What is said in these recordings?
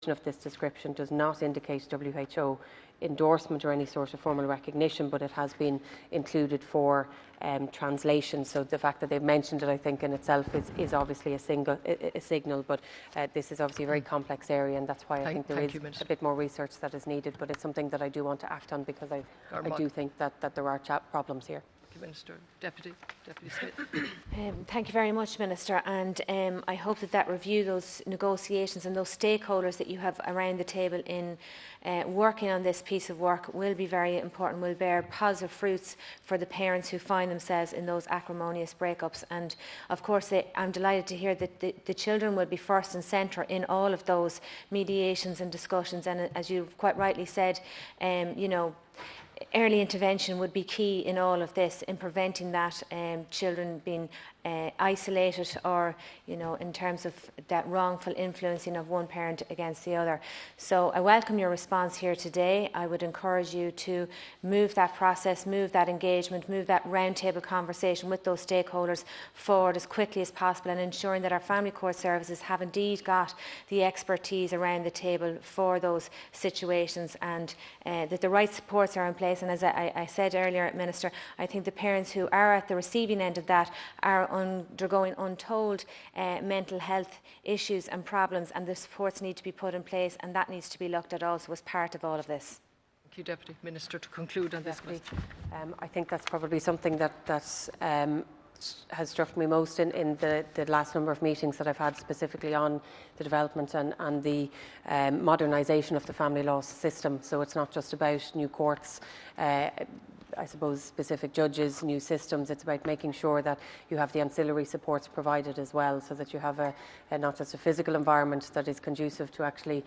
of this description does not indicate WHO endorsement or any sort of formal recognition, but it has been included for translation. So the fact that they've mentioned it, I think, in itself is obviously a signal. But this is obviously a very complex area, and that's why I think there is a bit more research that is needed. But it's something that I do want to act on, because I do think that there are problems here. Thank you, Minister. Deputy Smyth. Thank you very much, Minister, and I hope that review, those negotiations and those stakeholders that you have around the table in working on this piece of work will be very important, will bear positive fruits for the parents who find themselves in those acrimonious breakups. And of course I'm delighted to hear that the children will be first and centre in all of those mediations and discussions, and as you quite rightly said, early intervention would be key in all of this, in preventing that children being isolated, or in terms of that wrongful influencing of one parent against the other. So I welcome your response here today. I would encourage you to move that process, move that engagement, move that roundtable conversation with those stakeholders forward as quickly as possible, and ensuring that our family court services have indeed got the expertise around the table for those situations, and that the right supports are in place. And as I said earlier, Minister, I think the parents who are at the receiving end of that are undergoing untold mental health issues and problems, and the supports need to be put in place, and that needs to be looked at also as part of all of this. Thank you, Deputy Minister, to conclude on this question. I think that's probably something that has struck me most in the last number of meetings that I've had, specifically on the development and the modernisation of the family law system. So it's not just about new courts, I suppose specific judges, new systems. It's about making sure that you have the ancillary supports provided as well, so that you have not just a physical environment that is conducive to actually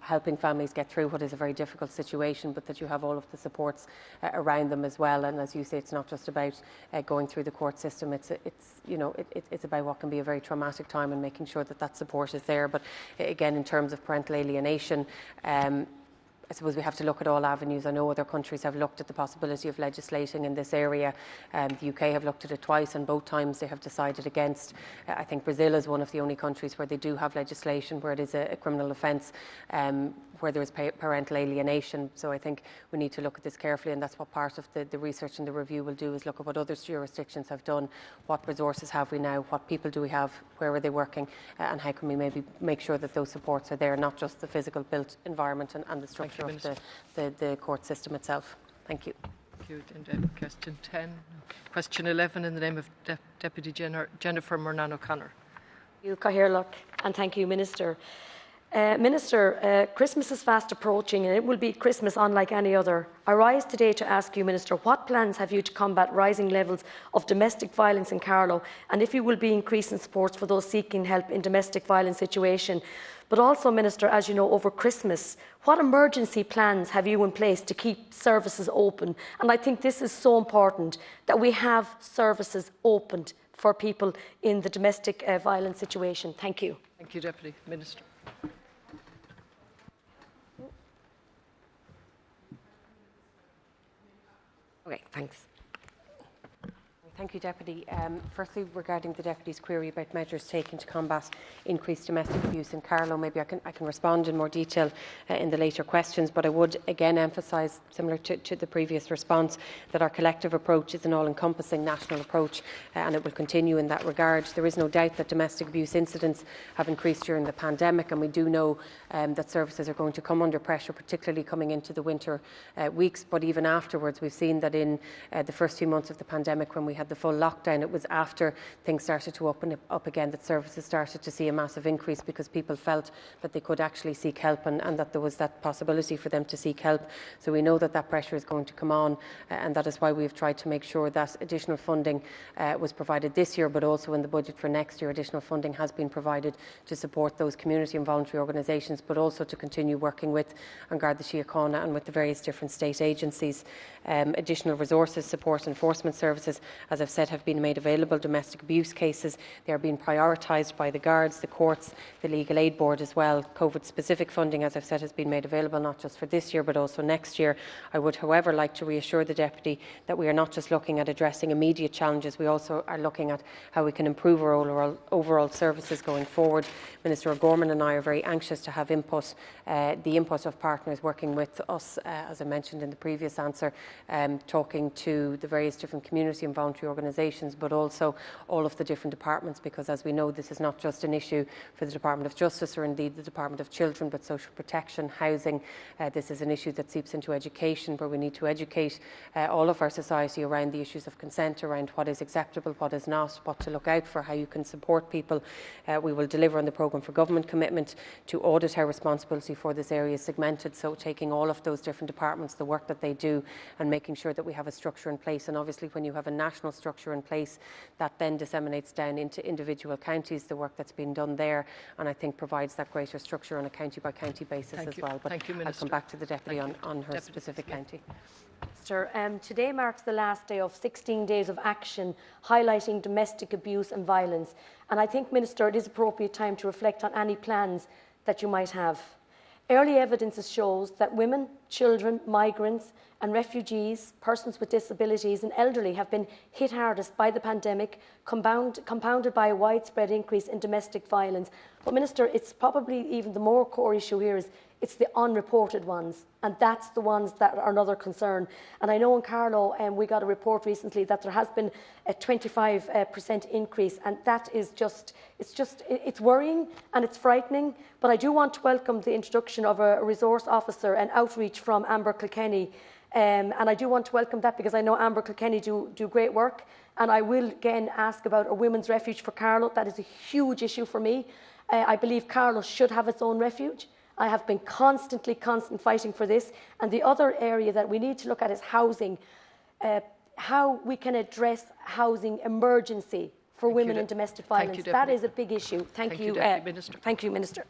helping families get through what is a very difficult situation, but that you have all of the supports around them as well. And as you say, it's not just about going through the court system. It's about what can be a very traumatic time, and making sure that that support is there. But again, in terms of parental alienation, I suppose we have to look at all avenues. I know other countries have looked at the possibility of legislating in this area. The UK have looked at it twice, and both times they have decided against. I think Brazil is one of the only countries where they do have legislation where it is a criminal offence, where there is parental alienation. So I think we need to look at this carefully, and that's what part of the research and the review will do, is look at what other jurisdictions have done, what resources have we now, what people do we have, where are they working, and how can we maybe make sure that those supports are there, not just the physical built environment and the structure of the court system itself. Thank you. Thank you. And question 10. Question 11, in the name of Deputy Jennifer Murnan O'Connor. Thank you, Cathaoirleach, and thank you, Minister. Minister, Christmas is fast approaching, and it will be Christmas unlike any other. I rise today to ask you, Minister, what plans have you to combat rising levels of domestic violence in Carlow, and if you will be increasing supports for those seeking help in domestic violence situation? But also, Minister, as you know, over Christmas, what emergency plans have you in place to keep services open? And I think this is so important, that we have services opened for people in the domestic violence situation. Thank you. Thank you, Deputy Minister. Okay, thanks. Thank you, Deputy. Firstly, regarding the Deputy's query about measures taken to combat increased domestic abuse in Carlow, maybe I can respond in more detail in the later questions, but I would again emphasise, similar to the previous response, that our collective approach is an all-encompassing national approach, and it will continue in that regard. There is no doubt that domestic abuse incidents have increased during the pandemic, and we do know that services are going to come under pressure, particularly coming into the winter weeks. But even afterwards, we've seen that in the first few months of the pandemic, when we had the full lockdown, it was after things started to open up again that services started to see a massive increase, because people felt that they could actually seek help, and that there was that possibility for them to seek help. So we know that that pressure is going to come on, and that is why we've tried to make sure that additional funding was provided this year, but also in the budget for next year, additional funding has been provided to support those community and voluntary organisations, but also to continue working with An Garda Síochána and with the various different state agencies. Additional resources, support enforcement services, as I've said, have been made available. Domestic abuse cases, they are being prioritised by the guards, the courts, the Legal Aid Board as well. COVID-specific funding, as I've said, has been made available not just for this year but also next year. I would, however, like to reassure the Deputy that we are not just looking at addressing immediate challenges, we also are looking at how we can improve our overall services going forward. Minister O'Gorman and I are very anxious to have input, the input of partners working with us, as I mentioned in the previous answer, talking to the various different community and voluntary organisations, but also all of the different departments, because as we know, this is not just an issue for the Department of Justice or indeed the Department of Children, but social protection, housing. This is an issue that seeps into education, where we need to educate all of our society around the issues of consent, around what is acceptable, what is not, what to look out for, how you can support people. We will deliver on the programme for government commitment to audit how responsibility for this area is segmented, so taking all of those different departments, the work that they do, and making sure that we have a structure in place. And obviously when you have a national structure in place, that then disseminates down into individual counties, the work that's been done there, and I think provides that greater structure on a county by county basis as well. But I'll come back to the Deputy on her specific county. Today marks the last day of 16 days of action highlighting domestic abuse and violence, and I think, Minister, it is appropriate time to reflect on any plans that you might have. Early evidence shows that women, children, migrants and refugees, persons with disabilities and elderly have been hit hardest by the pandemic, compounded by a widespread increase in domestic violence. But Minister, it's probably even the more core issue here is it's the unreported ones, and that's the ones that are another concern. And I know in Carlow we got a report recently that there has been a 25% increase, and that is it's worrying and it's frightening. But I do want to welcome the introduction of a resource officer and outreach from Amber Kilkenny. And I do want to welcome that because I know Amber Kilkenny do great work. And I will again ask about a women's refuge for Carlow. That is a huge issue for me. I believe Carlow should have its own refuge. I have been constantly fighting for this. And the other area that we need to look at is housing. How we can address housing emergency for women in domestic violence. That is a big issue. Thank you, Minister. Thank you, Minister.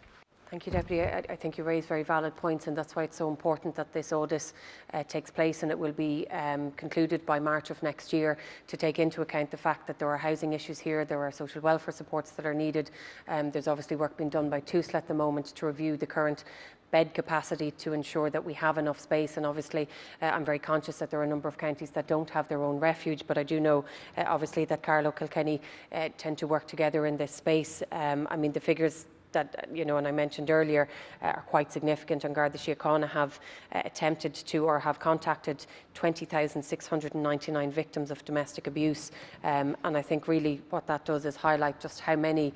Thank you, Deputy. I think you raise very valid points, and that's why it's so important that this audit takes place, and it will be concluded by March of next year, to take into account the fact that there are housing issues here, there are social welfare supports that are needed. There's obviously work being done by TUSLA at the moment to review the current bed capacity to ensure that we have enough space, and obviously I'm very conscious that there are a number of counties that don't have their own refuge, but I do know obviously that Carlow, Kilkenny tend to work together in this space. I mean, the figures that, and I mentioned earlier, are quite significant. And Garda Síochána have attempted to, or have contacted 20,699 victims of domestic abuse. And I think really what that does is highlight just how many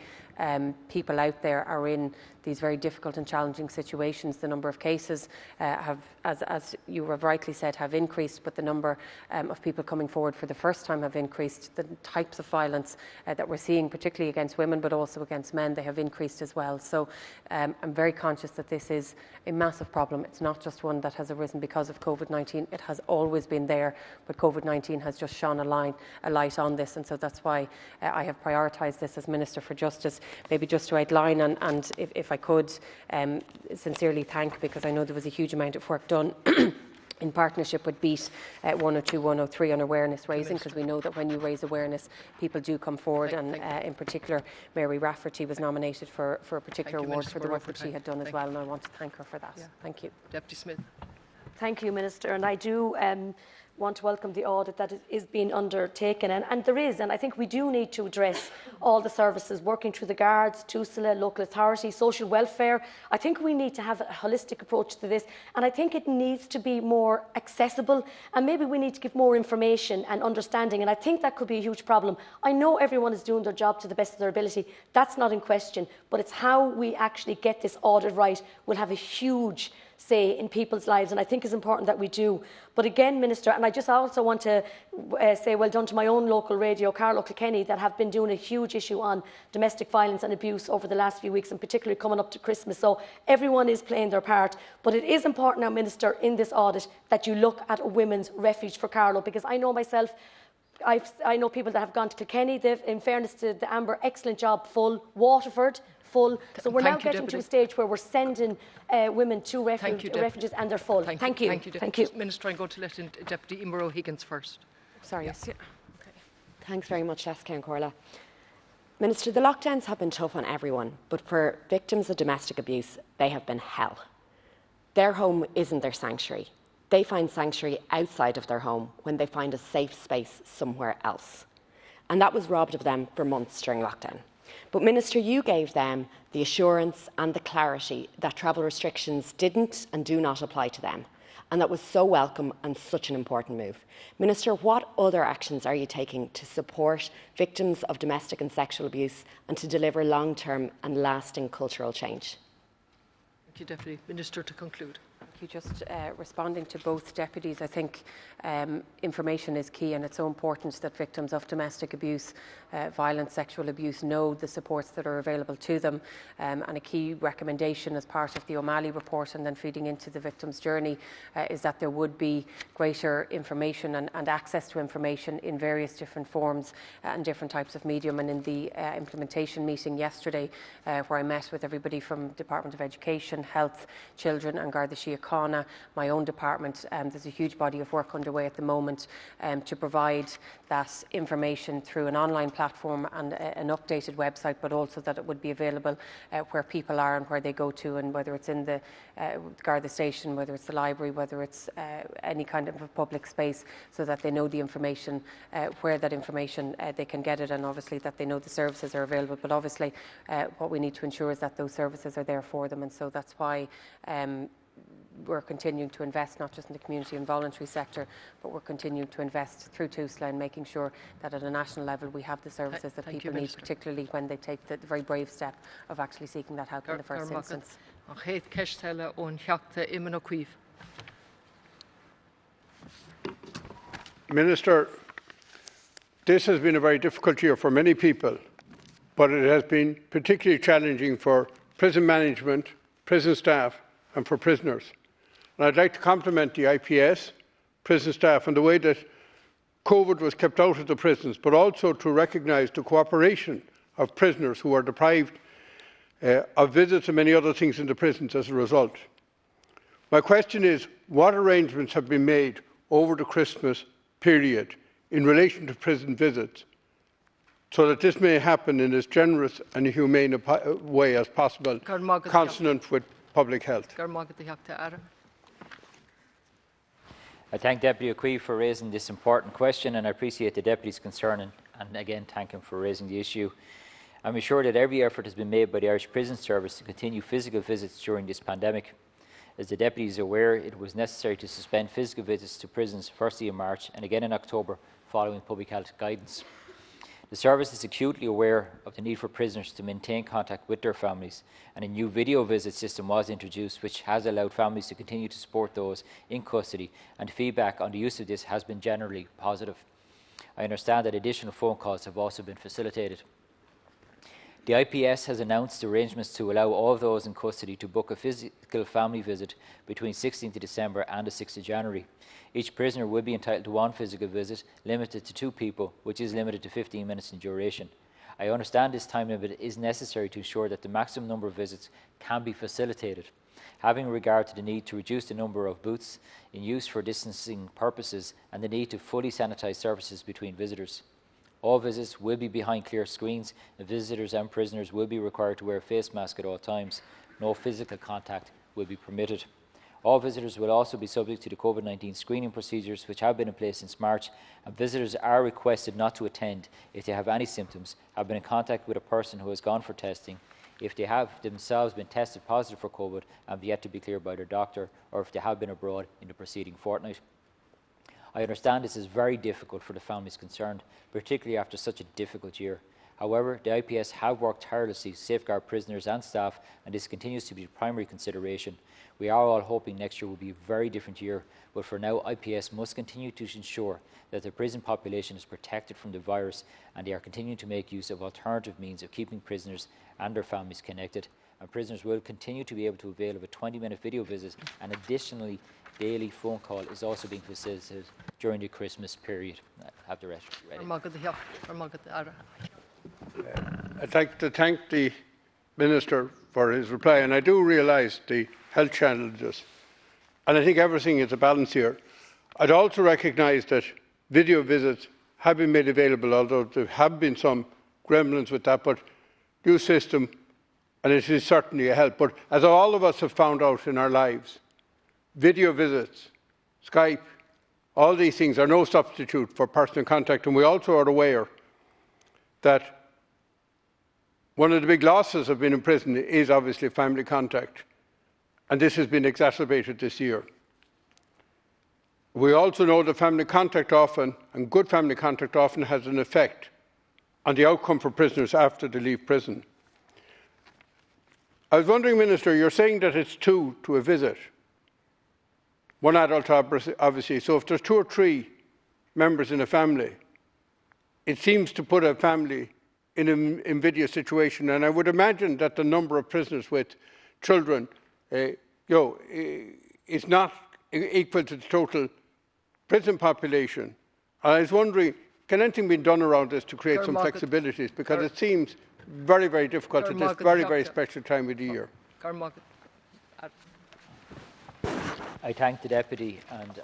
people out there are in these very difficult and challenging situations. The number of cases have, as you have rightly said, have increased, but the number of people coming forward for the first time have increased. The types of violence that we're seeing, particularly against women, but also against men, they have increased as well. So I'm very conscious that this is a massive problem. It's not just one that has arisen because of COVID-19. It has always been there, but COVID-19 has just shone a light on this, and so that's why I have prioritised this as Minister for Justice. Maybe just to outline, and if I could sincerely thank, because I know there was a huge amount of work done in partnership with BEAT 102, 103 on awareness raising, because we know that when you raise awareness, people do come forward, and in particular, Mary Rafferty was nominated for a particular award for the work that she had done as well, and I want to thank her for that. Thank you. Deputy Smyth. Thank you, Minister, and I do want to welcome the audit that is being undertaken, and there is, and I think we do need to address all the services working through the guards, TUSLA, local authority, social welfare. I think we need to have a holistic approach to this, and I think it needs to be more accessible, and maybe we need to give more information and understanding, and I think that could be a huge problem. I know everyone is doing their job to the best of their ability. That's not in question, but it's how we actually get this audit right will have a huge say in people's lives, and I think it's important that we do. But again, Minister, and I just also want to say well done to my own local radio, Carlow Kilkenny, that have been doing a huge issue on domestic violence and abuse over the last few weeks, and particularly coming up to Christmas. So everyone is playing their part. But it is important now, Minister, in this audit that you look at a women's refuge for Carlow, because I know myself, I know people that have gone to Kilkenny. They've, in fairness to the Amber, excellent job, full. Waterford, full. So we're now getting to a stage where we're sending women to refuges, and they're full. Thank you. Thank you. Minister, I'm going to let in Deputy Emer O'Higgins first. Sorry. Yeah. Thanks very much, Jessica and Corla. Minister, the lockdowns have been tough on everyone, but for victims of domestic abuse, they have been hell. Their home isn't their sanctuary. They find sanctuary outside of their home when they find a safe space somewhere else. And that was robbed of them for months during lockdown. But Minister, you gave them the assurance and the clarity that travel restrictions didn't and do not apply to them. And that was so welcome and such an important move. Minister, what other actions are you taking to support victims of domestic and sexual abuse and to deliver long-term and lasting cultural change? Thank you, Deputy Minister, to conclude. Thank you. Just responding to both deputies, I think information is key, and it's so important that victims of domestic abuse, violence, sexual abuse know the supports that are available to them. And a key recommendation as part of the O'Malley report and then feeding into the victim's journey is that there would be greater information and access to information in various different forms and different types of medium. And in the implementation meeting yesterday, where I met with everybody from Department of Education, Health, Children and Garda Síochána, my own department, there's a huge body of work underway at the moment to provide that information through an online platform and an updated website, but also that it would be available where people are and where they go to, and whether it's in the Garda station, whether it's the library, whether it's any kind of a public space, so that they know the information, where that information they can get it, and obviously that they know the services are available. But obviously what we need to ensure is that those services are there for them, and so that's why we're continuing to invest not just in the community and voluntary sector, but we're continuing to invest through TUSLA and making sure that at a national level we have the services that people need, particularly when they take the very brave step of actually seeking that help in the first instance. Minister, this has been a very difficult year for many people, but it has been particularly challenging for prison management, prison staff and for prisoners. And I'd like to compliment the IPS, prison staff, on the way that COVID was kept out of the prisons, but also to recognise the cooperation of prisoners who are deprived of visits and many other things in the prisons as a result. My question is, what arrangements have been made over the Christmas period in relation to prison visits so that this may happen in as generous and humane a way as possible, consonant with public health? I thank Deputy O'Queen for raising this important question, and I appreciate the Deputy's concern and again thank him for raising the issue. I'm assured that every effort has been made by the Irish Prison Service to continue physical visits during this pandemic. As the Deputy is aware, it was necessary to suspend physical visits to prisons firstly in March and again in October following public health guidance. The service is acutely aware of the need for prisoners to maintain contact with their families, and a new video visit system was introduced which has allowed families to continue to support those in custody, and feedback on the use of this has been generally positive. I understand that additional phone calls have also been facilitated. The IPS has announced arrangements to allow all of those in custody to book a physical family visit between 16th of December and the 6th of January. Each prisoner will be entitled to one physical visit, limited to 2 people, which is limited to 15 minutes in duration. I understand this time limit is necessary to ensure that the maximum number of visits can be facilitated, having regard to the need to reduce the number of booths in use for distancing purposes and the need to fully sanitise surfaces between visitors. All visits will be behind clear screens, and visitors and prisoners will be required to wear a face mask at all times. No physical contact will be permitted. All visitors will also be subject to the COVID-19 screening procedures which have been in place since March, and visitors are requested not to attend if they have any symptoms, have been in contact with a person who has gone for testing, if they have themselves been tested positive for COVID and have yet to be cleared by their doctor, or if they have been abroad in the preceding fortnight. I understand this is very difficult for the families concerned, particularly after such a difficult year. However, the IPS have worked tirelessly to safeguard prisoners and staff, and this continues to be the primary consideration. We are all hoping next year will be a very different year, but for now IPS must continue to ensure that the prison population is protected from the virus, and they are continuing to make use of alternative means of keeping prisoners and their families connected. And prisoners will continue to be able to avail of a 20-minute video visit, and additionally daily phone call is also being facilitated during the Christmas period. Have the rest ready. I'd like to thank the Minister for his reply, and I do realise the health challenges, and I think everything is a balance here. I'd also recognise that video visits have been made available, although there have been some gremlins with that, but new system, and it is certainly a help. But as all of us have found out in our lives, video visits, Skype, all these things are no substitute for personal contact, and we also are aware that one of the big losses of being in prison is obviously family contact, and this has been exacerbated this year. We also know that family contact often, and good family contact often, has an effect on the outcome for prisoners after they leave prison. I was wondering, Minister, you're saying that it's 2 to a visit, 1 adult obviously, so if there's 2 or 3 members in a family, it seems to put a family in an invidious situation, and I would imagine that the number of prisoners with children is not equal to the total prison population. I was wondering, can anything be done around this to create some flexibilities? Because it seems very, very difficult at this very, very special time of the year. I thank the Deputy and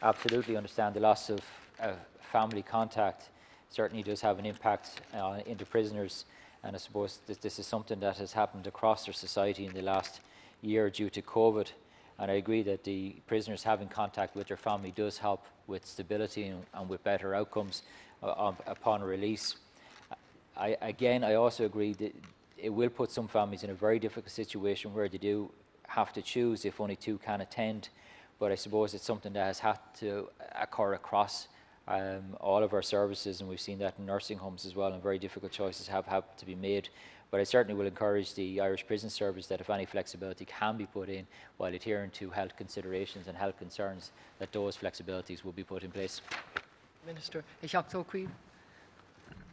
absolutely understand the loss of family contact certainly does have an impact into prisoners, and I suppose this is something that has happened across our society in the last year due to COVID. And I agree that the prisoners having contact with their family does help with stability and with better outcomes upon release. I also agree that it will put some families in a very difficult situation where they do have to choose if only 2 can attend. But I suppose it's something that has had to occur across all of our services, and we've seen that in nursing homes as well, and very difficult choices have had to be made. But I certainly will encourage the Irish Prison Service that if any flexibility can be put in while adhering to health considerations and health concerns, that those flexibilities will be put in place. Minister,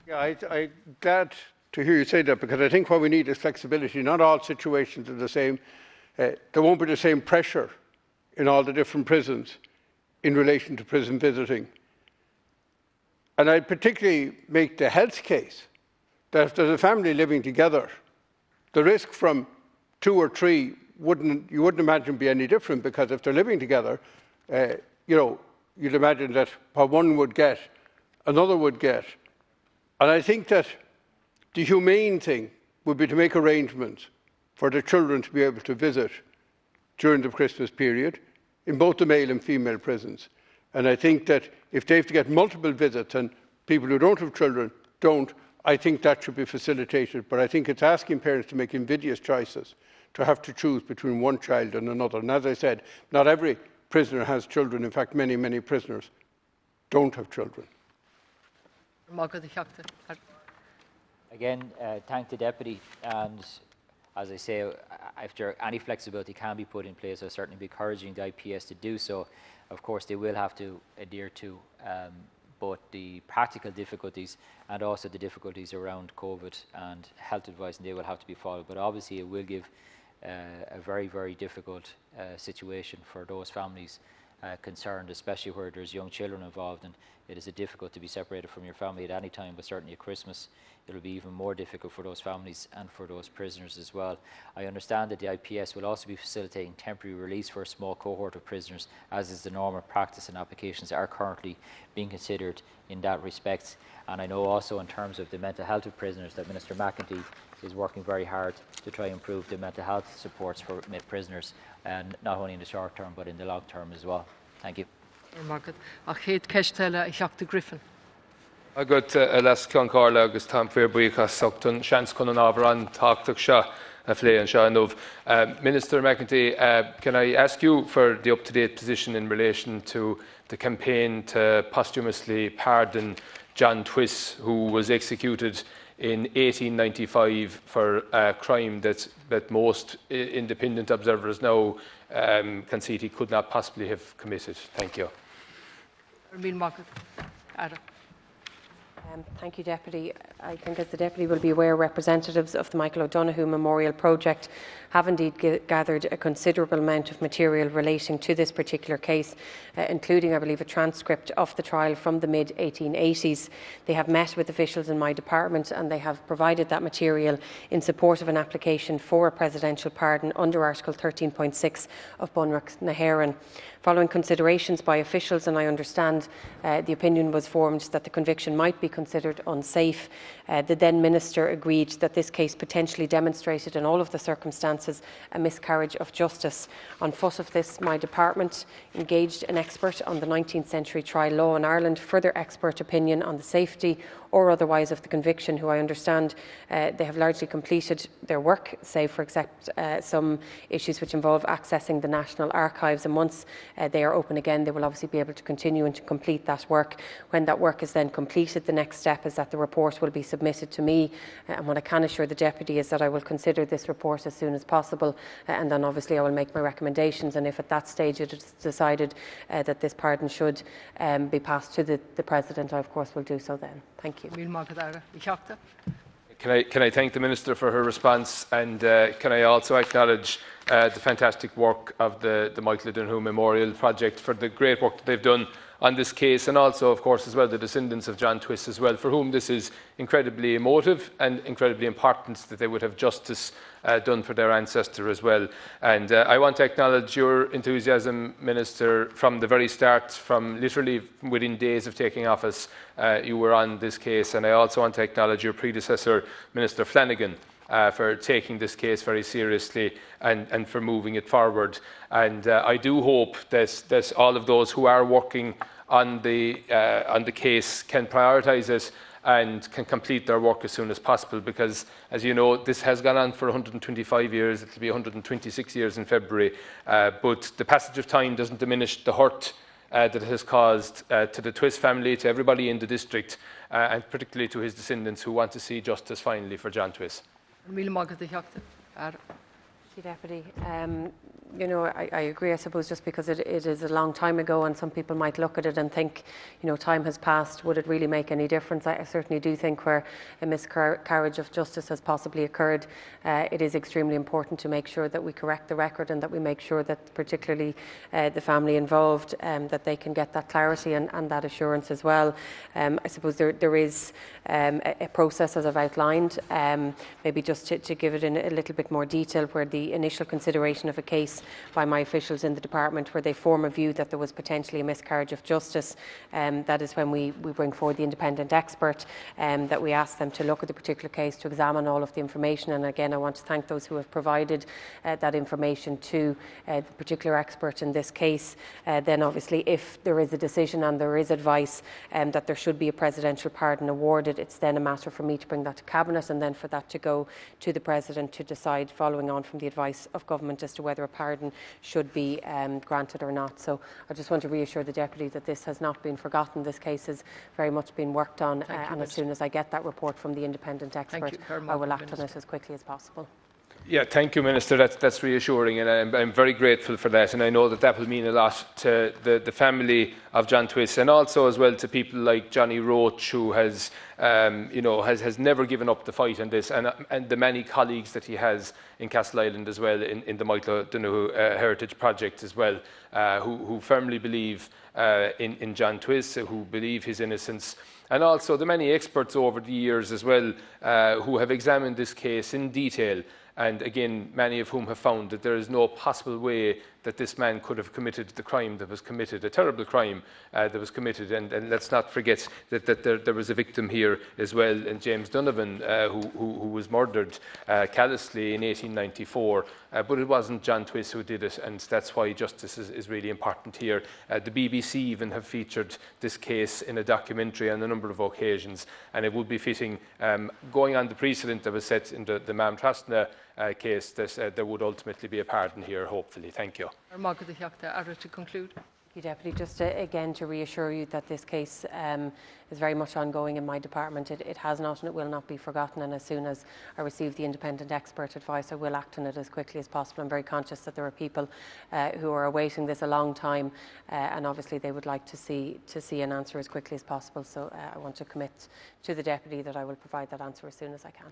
yeah, I'm glad to hear you say that, because I think what we need is flexibility. Not all situations are the same. There won't be the same pressure in all the different prisons in relation to prison visiting. And I'd particularly make the health case that if there's a family living together, the risk from 2 or 3 you wouldn't imagine be any different, because if they're living together, you'd imagine that what one would get, another would get. And I think that the humane thing would be to make arrangements for the children to be able to visit during the Christmas period in both the male and female prisons. And I think that if they have to get multiple visits and people who don't have children don't, I think that should be facilitated. But I think it's asking parents to make invidious choices, to have to choose between one child and another. And as I said, not every prisoner has children. In fact, many, many prisoners don't have children. Again, thank the Deputy, and as I say, if any flexibility can be put in place, I'll certainly be encouraging the IPS to do so. Of course, they will have to adhere to both the practical difficulties and also the difficulties around COVID and health advice, and they will have to be followed. But obviously it will give a very, very difficult situation for those families concerned, especially where there's young children involved, and it is difficult to be separated from your family at any time, but certainly at Christmas it will be even more difficult for those families and for those prisoners as well. I understand that the IPS will also be facilitating temporary release for a small cohort of prisoners, as is the normal practice, and applications are currently being considered in that respect. And I know also in terms of the mental health of prisoners that Minister McEntee is working very hard to try and improve the mental health supports for prisoners, and not only in the short term but in the long term as well. Thank you. Griffin. I got a last Carla agus Tom Fairbuicas Socton Shans Conan Avran Talk Shah Flay and Shah Nov. Minister McEntee, can I ask you for the up-to-date position in relation to the campaign to posthumously pardon John Twiss, who was executed in 1895 for a crime that most independent observers now concede he could not possibly have committed? Thank you. Thank you, Deputy. I think, as the Deputy will be aware, representatives of the Michael O'Donoghue Memorial Project have indeed gathered a considerable amount of material relating to this particular case, including, I believe, a transcript of the trial from the mid-1880s. They have met with officials in my department and they have provided that material in support of an application for a presidential pardon under Article 13.6 of Bunreacht na Eireann. Following considerations by officials, and I understand the opinion was formed that the conviction might be considered unsafe, the then Minister agreed that this case potentially demonstrated in all of the circumstances a miscarriage of justice. On foot of this, my department engaged an expert on the 19th century trial law in Ireland, further expert opinion on the safety or otherwise of the conviction, who I understand they have largely completed their work, save for except some issues which involve accessing the National Archives. And once they are open again, they will obviously be able to continue and to complete that work. When that work is then completed, the next step is that the report will be submitted to me. And what I can assure the Deputy is that I will consider this report as soon as possible, and then obviously I will make my recommendations. And if at that stage it is decided that this pardon should be passed to the President, I of course will do so then. Thank you. Can I thank the Minister for her response, and can I also acknowledge the fantastic work of the Michael O'Donoghue Memorial Project for the great work that they've done on this case, and also, of course, as well, the descendants of John Twiss as well, for whom this is incredibly emotive and incredibly important that they would have justice done for their ancestor as well. And I want to acknowledge your enthusiasm, Minister, from the very start, from literally within days of taking office, you were on this case. And I also want to acknowledge your predecessor, Minister Flanagan, for taking this case very seriously and for moving it forward. And I do hope that all of those who are working on the case can prioritise it and can complete their work as soon as possible, because, as you know, this has gone on for 125 years. It will be 126 years in February. But the passage of time doesn't diminish the hurt that it has caused to the Twiss family, to everybody in the district, and particularly to his descendants who want to see justice finally for John Twiss. Deputy, you know, I agree, I suppose, just because it is a long time ago and some people might look at it and think, you know, time has passed, would it really make any difference? I certainly do think where a miscarriage of justice has possibly occurred, it is extremely important to make sure that we correct the record and that we make sure that particularly the family involved, that they can get that clarity and that assurance as well. I suppose there is a process, as I've outlined, maybe just to give it in a little bit more detail, where the initial consideration of a case by my officials in the department where they form a view that there was potentially a miscarriage of justice, that is when we bring forward the independent expert, that we ask them to look at the particular case, to examine all of the information. And again, I want to thank those who have provided that information to the particular expert in this case. Then obviously, if there is a decision and there is advice that there should be a presidential pardon awarded, it's then a matter for me to bring that to Cabinet and then for that to go to the President to decide, following on from the advice of Government, as to whether a pardon should be granted or not. So I just want to reassure the Deputy that this has not been forgotten. This case has very much been worked on, and as soon as I get that report from the independent expert, I will act on it as quickly as possible. Yeah, thank you, Minister. That's reassuring, and I'm very grateful for that. And I know that will mean a lot to the family of John Twiss, and also as well to people like Johnny Roach, who has never given up the fight on this, and the many colleagues that he has in Castleisland as well, in the Michael O'Donoghue Heritage Project as well, who firmly believe in John Twiss, who believe his innocence. And also the many experts over the years as well, who have examined this case in detail. And again, many of whom have found that there is no possible way that this man could have committed the crime that was committed, a terrible crime that was committed. And let's not forget that there was a victim here as well, and James Donovan, who was murdered callously in 1894. But it wasn't John Twiss who did it, and that's why justice is really important here. The BBC even have featured this case in a documentary on a number of occasions, and it would be fitting, going on the precedent that was set in the Mam Trasna case, that there would ultimately be a pardon here, hopefully. Thank you. To conclude. Thank you, Deputy. Just again to reassure you that this case is very much ongoing in my department. It has not and it will not be forgotten, and as soon as I receive the independent expert advice, I will act on it as quickly as possible. I'm very conscious that there are people who are awaiting this a long time, and obviously they would like to see an answer as quickly as possible. So I want to commit to the Deputy that I will provide that answer as soon as I can.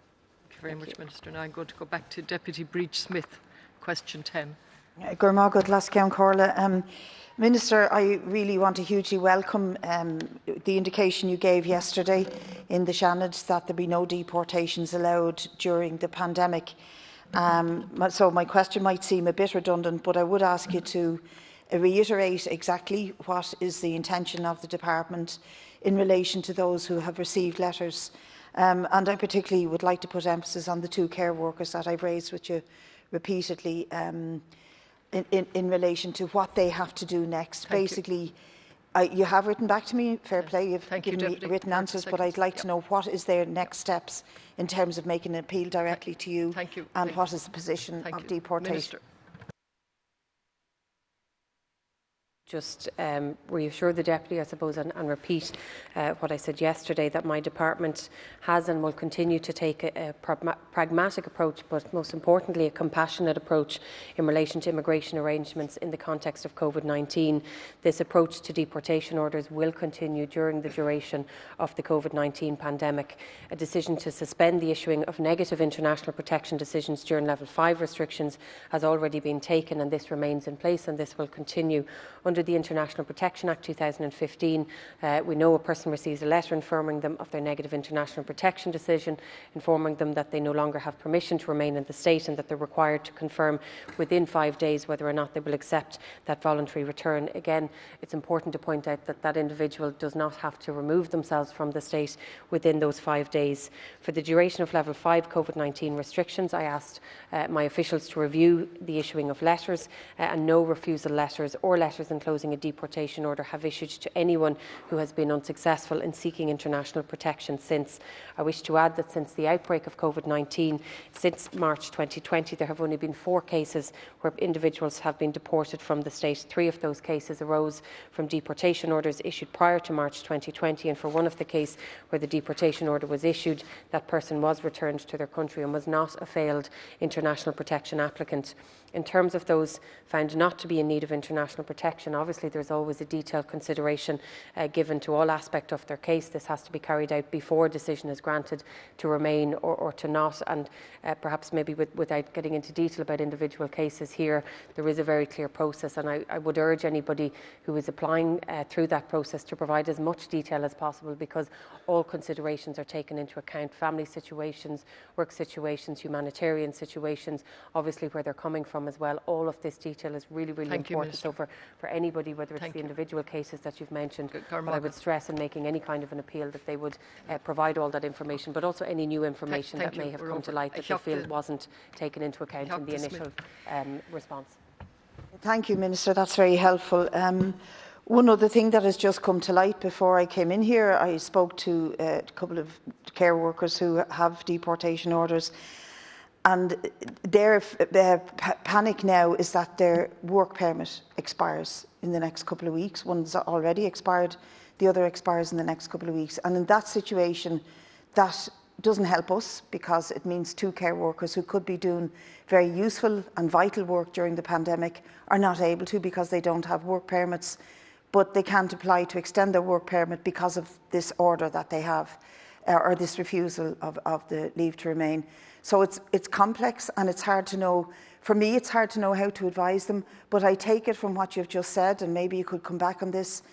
Thank you very much, Minister. Now I'm going to go back to Deputy Breach Smith. question 10. Gurmagad Laskeon Corla. Minister, I really want to hugely welcome the indication you gave yesterday in the Seanad that there be no deportations allowed during the pandemic. So my question might seem a bit redundant, but I would ask you to reiterate exactly what is the intention of the Department in relation to those who have received letters. And I particularly would like to put emphasis on the 2 care workers that I've raised with you repeatedly in relation to what they have to do next. Basically, you have written back to me, fair play, you've given me written answers, but I'd like to know what is their next steps in terms of making an appeal directly to you, and what is the position of deportation. Minister. Just reassure the Deputy, I suppose, and repeat what I said yesterday, that my department has and will continue to take a pragmatic approach, but most importantly a compassionate approach in relation to immigration arrangements in the context of COVID-19. This approach to deportation orders will continue during the duration of the COVID-19 pandemic. A decision to suspend the issuing of negative international protection decisions during level 5 restrictions has already been taken, and this remains in place, and this will continue. Under the International Protection Act 2015, we know a person receives a letter informing them of their negative international protection decision, informing them that they no longer have permission to remain in the state and that they're required to confirm within 5 days whether or not they will accept that voluntary return. Again, it's important to point out that that individual does not have to remove themselves from the state within those 5 days. For the duration of level 5 COVID-19 restrictions, I asked my officials to review the issuing of letters, and no refusal letters or letters enclosing a deportation order have issued to anyone who has been unsuccessful in seeking international protection since. I wish to add that since the outbreak of COVID-19, since March 2020, there have only been 4 cases where individuals have been deported from the state. 3 of those cases arose from deportation orders issued prior to March 2020, and for one of the cases where the deportation order was issued, that person was returned to their country and was not a failed international protection applicant. In terms of those found not to be in need of international protection, obviously there's always a detailed consideration given to all aspects of their case. This has to be carried out before a decision is granted to remain or to not, and perhaps maybe without getting into detail about individual cases here, there is a very clear process, and I would urge anybody who is applying through that process to provide as much detail as possible, because all considerations are taken into account: family situations, work situations, humanitarian situations, obviously where they're coming from as well. All of this detail is really, really important. So for anybody, whether it's the individual cases that you've mentioned, but I would stress in making any kind of an appeal that they would provide all that information, but also any new information that may have come to light that they feel wasn't taken into account in the initial response. Thank you, Minister. That's very helpful. One other thing that has just come to light before I came in here, I spoke to a couple of care workers who have deportation orders, and their panic now is that their work permit expires in the next couple of weeks. One's already expired, the other expires in the next couple of weeks. And in that situation, that doesn't help us, because it means 2 care workers who could be doing very useful and vital work during the pandemic are not able to, because they don't have work permits, but they can't apply to extend their work permit because of this order that they have, or this refusal of the leave to remain. So it's complex, and it's hard to know. For me, it's hard to know how to advise them, but I take it from what you've just said, and maybe you could come back on this,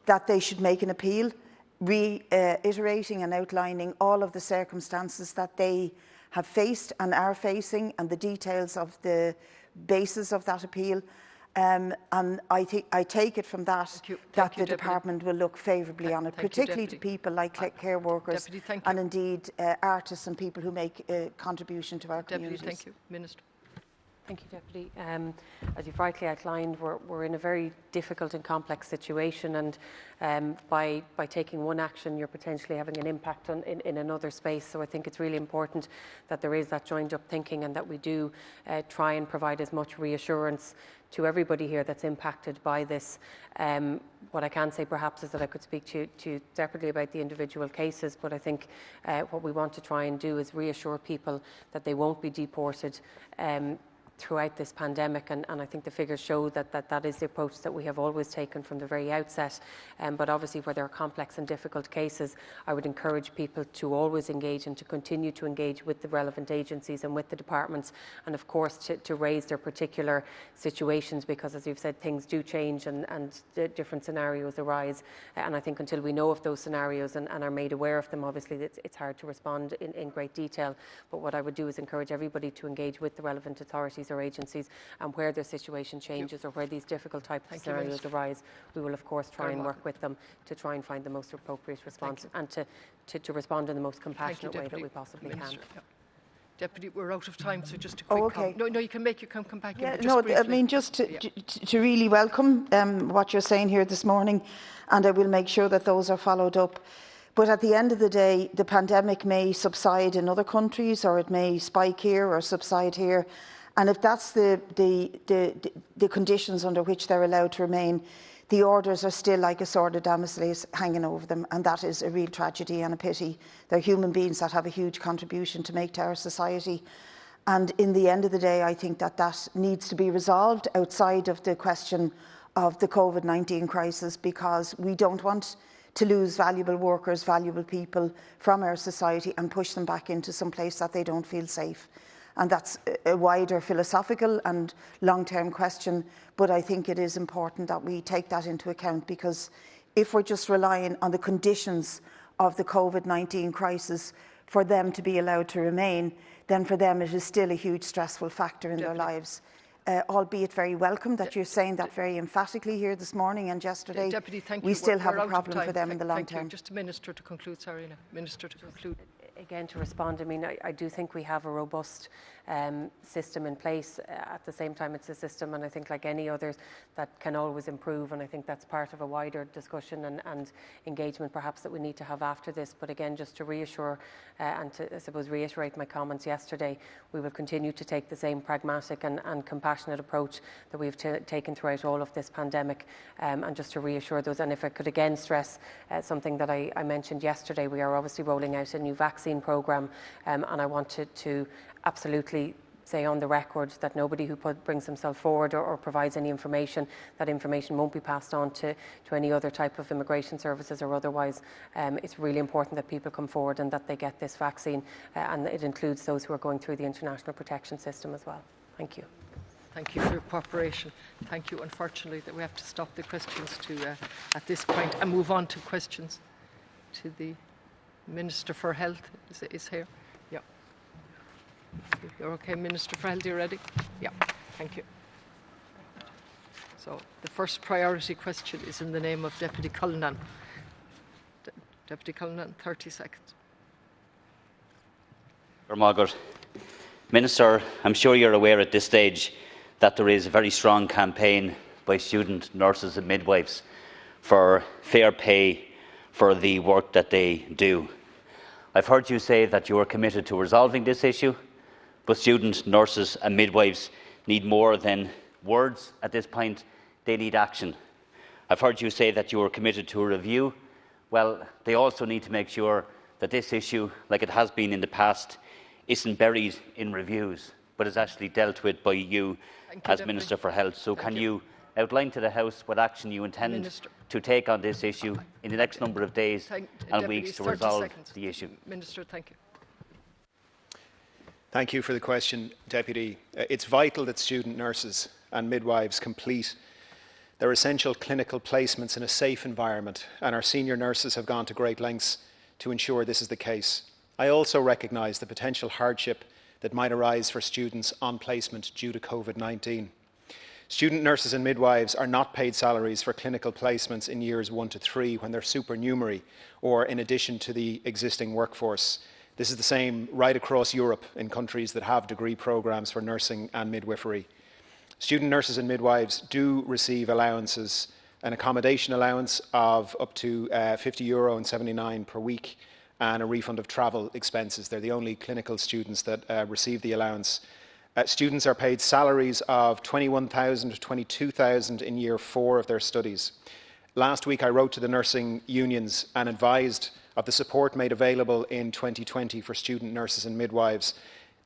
that they should make an appeal, reiterating and outlining all of the circumstances that they have faced and are facing, and the details of the basis of that appeal. And I take it from that that the Department will look favourably on it, particularly to people like care workers and indeed artists and people who make a contribution to our communities. Thank you. Minister. Thank you, Deputy. As you've rightly outlined, we're in a very difficult and complex situation, and by taking one action, you're potentially having an impact in another space. So I think it's really important that there is that joined-up thinking, and that we do try and provide as much reassurance to everybody here that's impacted by this. What I can say perhaps is that I could speak to you separately about the individual cases, but I think what we want to try and do is reassure people that they won't be deported. throughout this pandemic, and I think the figures show that is the approach that we have always taken from the very outset. But obviously, where there are complex and difficult cases, I would encourage people to always engage and to continue to engage with the relevant agencies and with the departments, and of course to raise their particular situations, because as you've said, things do change and different scenarios arise. And I think until we know of those scenarios and are made aware of them, obviously it's hard to respond in great detail. But what I would do is encourage everybody to engage with the relevant authorities or agencies, and where their situation changes or where these difficult types of scenarios arise, we will of course try and work with them to try and find the most appropriate response and to respond in the most compassionate way that we possibly can. Deputy, we're out of time, so just a quick comment. No, you can come back. Yeah, no, I mean, just to really welcome what you're saying here this morning, and I will make sure that those are followed up. But at the end of the day, the pandemic may subside in other countries, or it may spike here or subside here. And if that's the conditions under which they're allowed to remain, the orders are still like a sword of Damocles hanging over them, and that is a real tragedy and a pity. They're human beings that have a huge contribution to make to our society. And in the end of the day, I think that needs to be resolved outside of the question of the COVID-19 crisis, because we don't want to lose valuable workers, valuable people from our society and push them back into some place that they don't feel safe. And that's a wider philosophical and long-term question, but I think it is important that we take that into account, because if we're just relying on the conditions of the COVID-19 crisis for them to be allowed to remain, then for them it is still a huge stressful factor in their lives. Albeit very welcome that you're saying that very emphatically here this morning and yesterday. Deputy, thank you. We still have a problem for them in the long term. Just a Minister to conclude, sorry, Minister to conclude. Again, to respond, I mean, I do think we have a robust system in place. At the same time, it's a system, and I think like any others, that can always improve, and I think that's part of a wider discussion and engagement perhaps that we need to have after this. But again, just to reassure and to, I suppose, reiterate my comments yesterday, we will continue to take the same pragmatic and compassionate approach that we've taken throughout all of this pandemic, and just to reassure those. And if I could again stress something that I mentioned yesterday, we are obviously rolling out a new vaccine programme, and I wanted to absolutely say on the record that nobody who brings himself forward or provides any information, that information won't be passed on to any other type of immigration services or otherwise. It's really important that people come forward and that they get this vaccine, and it includes those who are going through the international protection system as well. Thank you. Thank you for your cooperation. Thank you. Unfortunately, that we have to stop the questions at this point and move on to questions to the Minister for Health is here. Yeah. You're okay, Minister for Health, you ready? Yeah, thank you. So the first priority question is in the name of Deputy Cullinan. Deputy Cullinan, 30 seconds. Minister, I'm sure you're aware at this stage that there is a very strong campaign by student nurses and midwives for fair pay for the work that they do. I've heard you say that you are committed to resolving this issue, but student nurses and midwives need more than words at this point. They need action. I've heard you say that you are committed to a review. Well, they also need to make sure that this issue, like it has been in the past, isn't buried in reviews, but is actually dealt with by you as Minister for Health. So can you outline to the House what action you intend to take on this issue in the next number of days and weeks to resolve the issue? Minister, thank you. Thank you for the question, Deputy. It's vital that student nurses and midwives complete their essential clinical placements in a safe environment, and our senior nurses have gone to great lengths to ensure this is the case. I also recognise the potential hardship that might arise for students on placement due to COVID-19. Student nurses and midwives are not paid salaries for clinical placements in years 1 to 3 when they're supernumerary or in addition to the existing workforce. This is the same right across Europe in countries that have degree programmes for nursing and midwifery. Student nurses and midwives do receive allowances, an accommodation allowance of up to €50.79 per week and a refund of travel expenses. They're the only clinical students that receive the allowance. Students are paid salaries of €21,000 to €22,000 in year 4 of their studies. Last week I wrote to the nursing unions and advised of the support made available in 2020 for student nurses and midwives.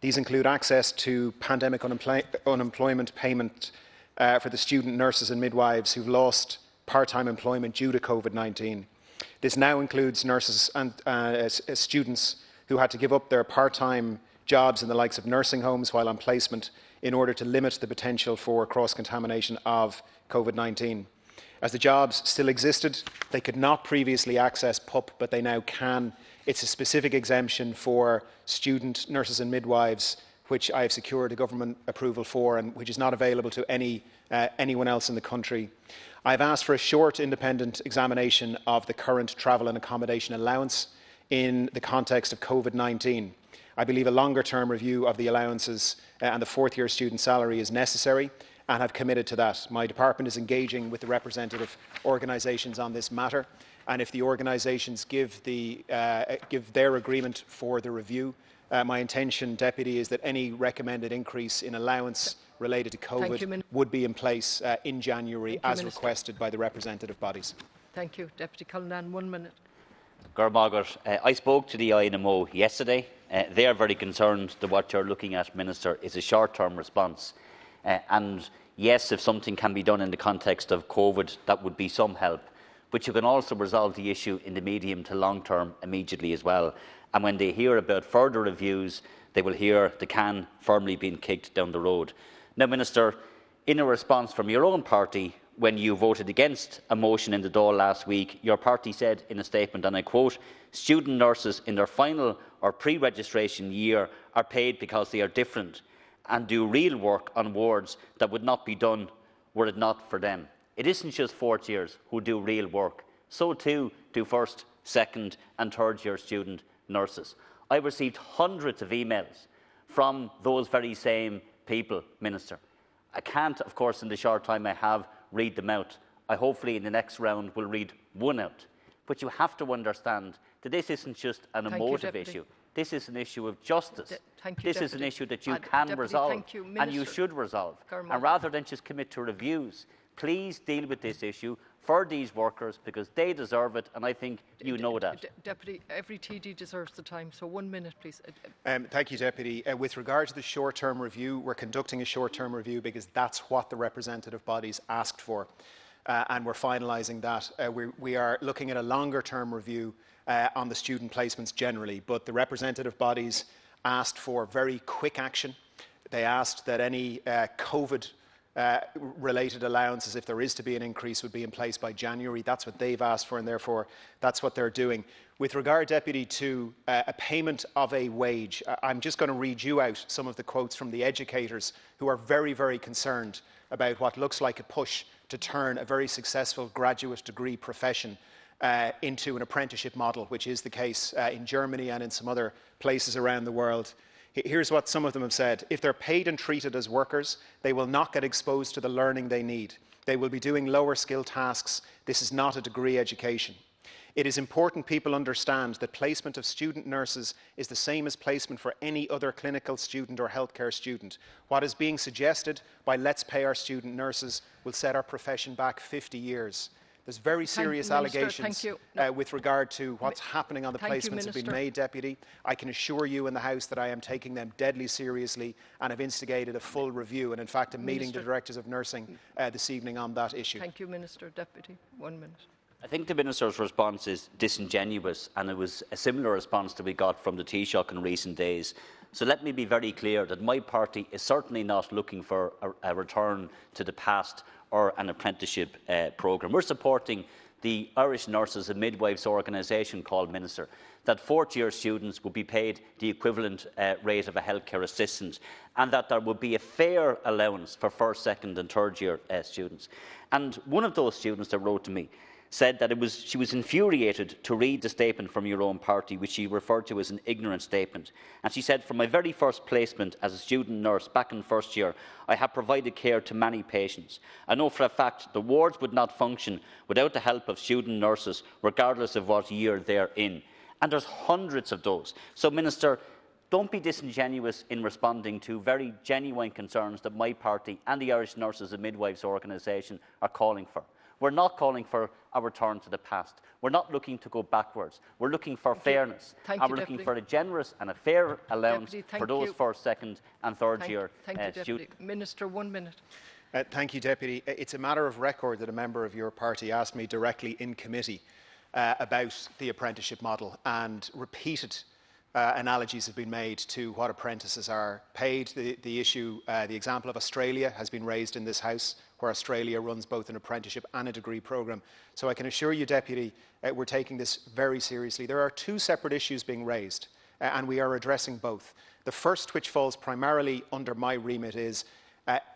These include access to pandemic unemployment payment for the student nurses and midwives who've lost part-time employment due to COVID-19. This now includes nurses and students who had to give up their part-time jobs in the likes of nursing homes while on placement in order to limit the potential for cross-contamination of COVID-19. As the jobs still existed, they could not previously access PUP, but they now can. It's a specific exemption for student nurses and midwives, which I have secured a government approval for and which is not available to anyone else in the country. I've asked for a short independent examination of the current travel and accommodation allowance in the context of COVID-19. I believe a longer-term review of the allowances and the fourth-year student salary is necessary, and have committed to that. My department is engaging with the representative organisations on this matter, and if the organisations give their agreement for the review, my intention, Deputy, is that any recommended increase in allowance related to COVID would be in place in January, as requested by the representative bodies. Thank you. Deputy Cullinan, 1 minute. I spoke to the INMO yesterday. They are very concerned that what you're looking at, Minister, is a short-term response. And yes, if something can be done in the context of COVID, that would be some help. But you can also resolve the issue in the medium to long term immediately as well. And when they hear about further reviews, they will hear the can firmly being kicked down the road. Now, Minister, in a response from your own party, when you voted against a motion in the Dáil last week, your party said in a statement, and I quote, "Student nurses in their final or pre-registration year are paid because they are different and do real work on wards that would not be done were it not for them." It isn't just fourth years who do real work. So too do first, second and third year student nurses. I received hundreds of emails from those very same people, Minister. I can't, of course, in the short time I have, read them out. I hopefully in the next round will read one out. But you have to understand that this isn't just an emotive issue. This is an issue of justice. This is an issue that you can resolve and you should resolve. And rather than just commit to reviews, please deal with this issue for these workers because they deserve it, and I think you know that. Deputy, every TD deserves the time, so 1 minute, please. Thank you, Deputy. With regard to the short-term review, we're conducting a short-term review because that's what the representative bodies asked for, and we're finalising that. We are looking at a longer-term review on the student placements generally, but the representative bodies asked for very quick action. They asked that any COVID related allowances, if there is to be an increase, would be in place by January. That's what they've asked for, and therefore that's what they're doing. With regard, Deputy, to a payment of a wage, I'm just going to read you out some of the quotes from the educators who are very, very concerned about what looks like a push to turn a very successful graduate degree profession into an apprenticeship model, which is the case in Germany and in some other places around the world. Here's what some of them have said. If they're paid and treated as workers, they will not get exposed to the learning they need. They will be doing lower skill tasks. This is not a degree education. It is important people understand that placement of student nurses is the same as placement for any other clinical student or healthcare student. What is being suggested by Let's Pay Our Student Nurses will set our profession back 50 years. There's very serious allegations with regard to what's happening on the placements that have been made, Deputy. I can assure you in the House that I am taking them deadly seriously and have instigated a full review and, in fact, I'm meeting the Directors of Nursing this evening on that issue. Thank you, Minister. Deputy, 1 minute. I think the Minister's response is disingenuous, and it was a similar response that we got from the Taoiseach in recent days. So let me be very clear that my party is certainly not looking for a return to the past or an apprenticeship programme. We're supporting the Irish Nurses and Midwives organisation called, Minister, that fourth-year students will be paid the equivalent rate of a healthcare assistant, and that there will be a fair allowance for first, second and third-year students. And one of those students that wrote to me said that she was infuriated to read the statement from your own party, which she referred to as an ignorant statement. And she said, "From my very first placement as a student nurse back in first year, I have provided care to many patients. I know for a fact the wards would not function without the help of student nurses, regardless of what year they're in." And there's hundreds of those. So, Minister, don't be disingenuous in responding to very genuine concerns that my party and the Irish Nurses and Midwives organisation are calling for. We're not calling for a return to the past. We're not looking to go backwards. We're looking for fairness. Thank and you, we're looking Deputy. for a generous and a fair allowance Deputy, for those you. first, second and third year Thank you, Deputy. students. Minister, 1 minute. Thank you, Deputy. It's a matter of record that a member of your party asked me directly in committee about the apprenticeship model, and repeated analogies have been made to what apprentices are paid. The example of Australia has been raised in this House, where Australia runs both an apprenticeship and a degree programme. So I can assure you, Deputy, we're taking this very seriously. There are two separate issues being raised, and we are addressing both. The first, which falls primarily under my remit, is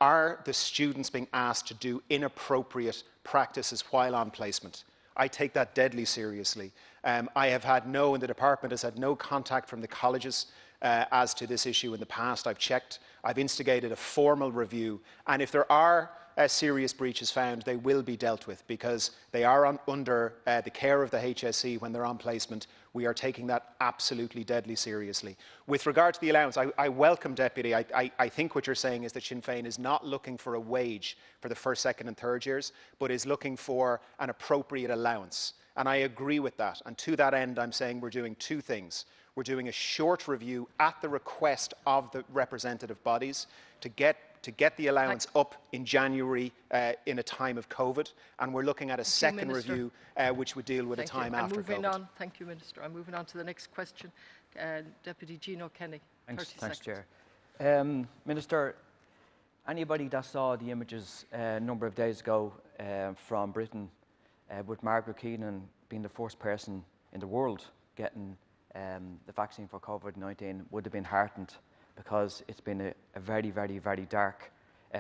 are the students being asked to do inappropriate practices while on placement? I take that deadly seriously. I have had and the department has had no contact from the colleges as to this issue in the past. I've checked, I've instigated a formal review, and if there are serious breaches found, they will be dealt with, because they are under the care of the HSE when they're on placement. We are taking that absolutely deadly seriously. With regard to the allowance, I welcome, Deputy. I think what you're saying is that Sinn Féin is not looking for a wage for the first, second and third years, but is looking for an appropriate allowance. And I agree with that. And to that end, I'm saying we're doing two things. We're doing a short review at the request of the representative bodies to get the allowance up in January in a time of COVID, and we're looking at a second review which would deal with a time after COVID. Thank you, Minister. I'm moving on to the next question. Deputy Gino Kenny. Thanks, Chair. Minister, anybody that saw the images a number of days ago from Britain with Margaret Keenan being the first person in the world getting the vaccine for COVID-19 would have been heartened, because it's been a very, very, very dark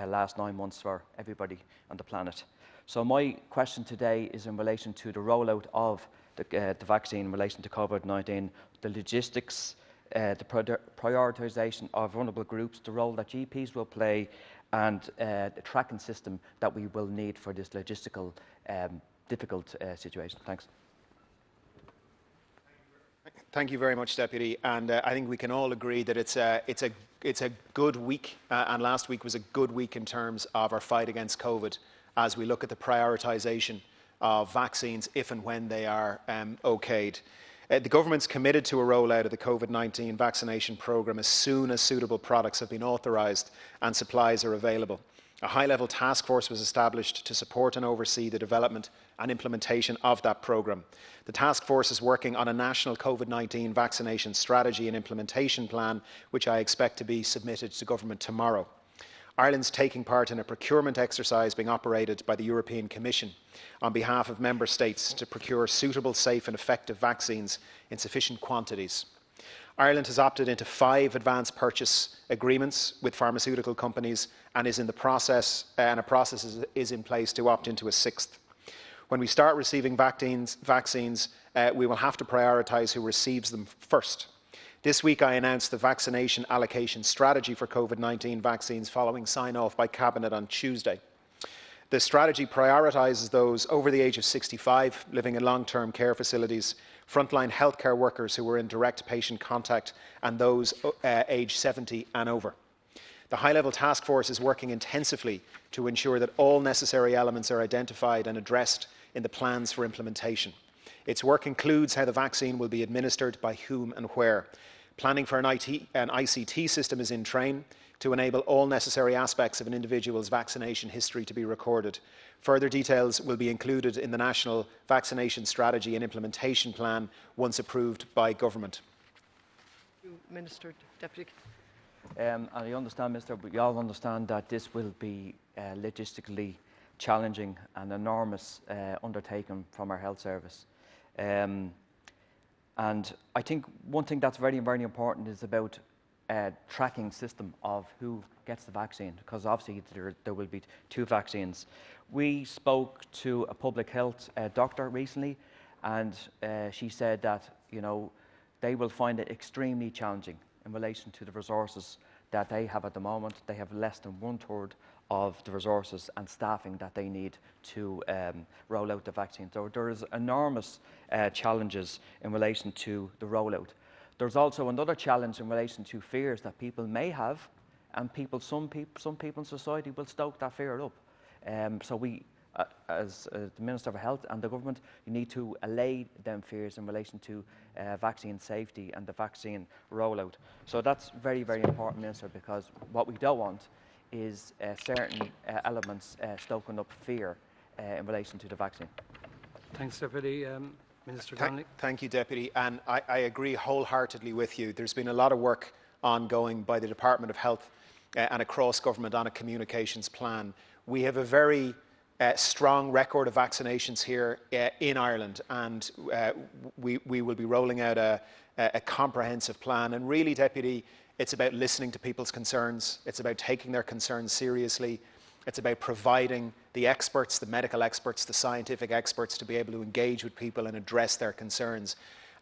last 9 months for everybody on the planet. So my question today is in relation to the rollout of the vaccine in relation to COVID-19, the logistics, the prioritisation of vulnerable groups, the role that GPs will play, and the tracking system that we will need for this logistical difficult situation. Thanks. Thank you very much, Deputy. And I think we can all agree that it's a good week, and last week was a good week in terms of our fight against COVID, as we look at the prioritisation of vaccines if and when they are okayed. The government's committed to a rollout of the COVID-19 vaccination programme as soon as suitable products have been authorised and supplies are available. A high-level task force was established to support and oversee the development and implementation of that programme. The task force is working on a national COVID-19 vaccination strategy and implementation plan, which I expect to be submitted to government tomorrow. Ireland's taking part in a procurement exercise being operated by the European Commission on behalf of Member States to procure suitable, safe and effective vaccines in sufficient quantities. Ireland has opted into 5 advance purchase agreements with pharmaceutical companies and is in the process, and a process is in place to opt into a 6th. When we start receiving vaccines, we will have to prioritise who receives them first. This week I announced the vaccination allocation strategy for COVID-19 vaccines following sign-off by Cabinet on Tuesday. The strategy prioritises those over the age of 65 living in long-term care facilities, frontline healthcare workers who are in direct patient contact, and those aged 70 and over. The high-level task force is working intensively to ensure that all necessary elements are identified and addressed in the plans for implementation. Its work includes how the vaccine will be administered, by whom and where. Planning for an ICT system is in train to enable all necessary aspects of an individual's vaccination history to be recorded. Further details will be included in the National Vaccination Strategy and Implementation Plan once approved by Government. Minister, Deputy. I understand, Minister, but we all understand that this will be logistically challenging and enormous undertaking from our health service. And I think one thing that's very, very important is about tracking system of who gets the vaccine, because obviously there will be 2 vaccines. We spoke to a public health doctor recently, and she said that they will find it extremely challenging in relation to the resources that they have at the moment. They have less than 1/3 of the resources and staffing that they need to roll out the vaccine. So there is enormous challenges in relation to the rollout. There's also another challenge in relation to fears that people may have, and some people in society will stoke that fear up. So as the Minister for Health and the government, you need to allay them fears in relation to vaccine safety and the vaccine rollout. So that's very, very important, Minister, because what we don't want is certain elements stoking up fear in relation to the vaccine. Thanks, Deputy. Minister Donnelly. Thank you, Deputy. And I agree wholeheartedly with you. There's been a lot of work ongoing by the Department of Health and across government on a communications plan. We have a very strong record of vaccinations here in Ireland, and we will be rolling out a comprehensive plan. And really, Deputy, it's about listening to people's concerns. It's about taking their concerns seriously. It's about providing the experts, the medical experts, the scientific experts to be able to engage with people and address their concerns.